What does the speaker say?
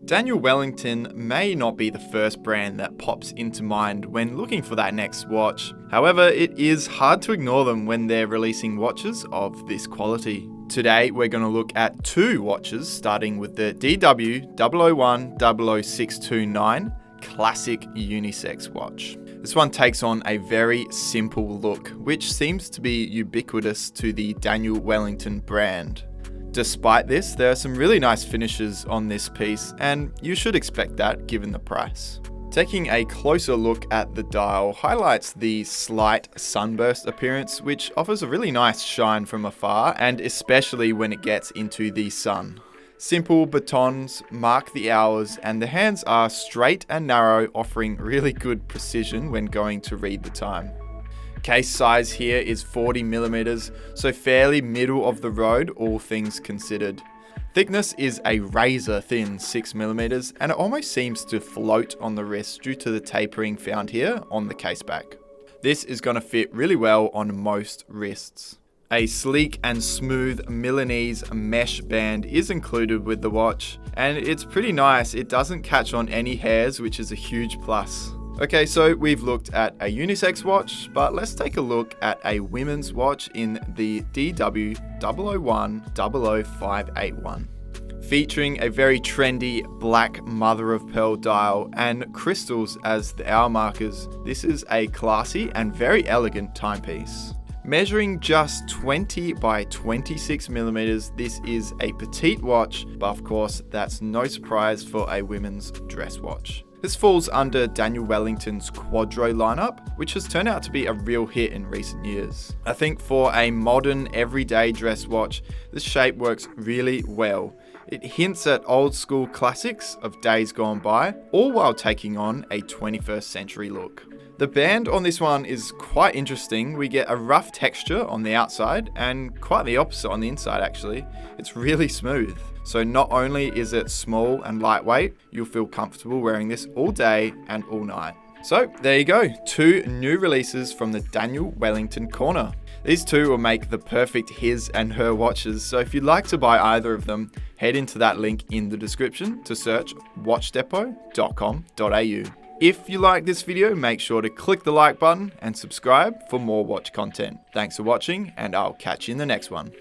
Daniel Wellington may not be the first brand that pops into mind when looking for that next watch. However, it is hard to ignore them when they're releasing watches of this quality. Today, we're going to look at two watches, starting with the DW00100629 Classic Unisex watch. This one takes on a very simple look, which seems to be ubiquitous to the Daniel Wellington brand. Despite this, there are some really nice finishes on this piece, and you should expect that given the price. Taking a closer look at the dial highlights the slight sunburst appearance, which offers a really nice shine from afar, and especially when it gets into the sun. Simple batons mark the hours, and the hands are straight and narrow, offering really good precision when going to read the time. Case size here is 40mm, so fairly middle of the road, all things considered. Thickness is a razor thin 6mm, and it almost seems to float on the wrist due to the tapering found here on the case back. This is going to fit really well on most wrists. A sleek and smooth Milanese mesh band is included with the watch, and it's pretty nice. It doesn't catch on any hairs, which is a huge plus. Okay, so we've looked at a unisex watch, but let's take a look at a women's watch in the DW00100581. Featuring a very trendy black mother of pearl dial and crystals as the hour markers, this is a classy and very elegant timepiece. Measuring just 20 by 26mm, this is a petite watch, but of course that's no surprise for a women's dress watch. This falls under Daniel Wellington's Quadro lineup, which has turned out to be a real hit in recent years. I think for a modern, everyday dress watch, this shape works really well. It hints at old school classics of days gone by, all while taking on a 21st century look. The band on this one is quite interesting. We get a rough texture on the outside and quite the opposite on the inside actually. It's really smooth. So not only is it small and lightweight, you'll feel comfortable wearing this all day and all night. So there you go, two new releases from the Daniel Wellington corner. These two will make the perfect his and her watches, so if you'd like to buy either of them, head into that link in the description to search watchdepot.com.au. If you like this video, make sure to click the like button and subscribe for more watch content. Thanks for watching, and I'll catch you in the next one.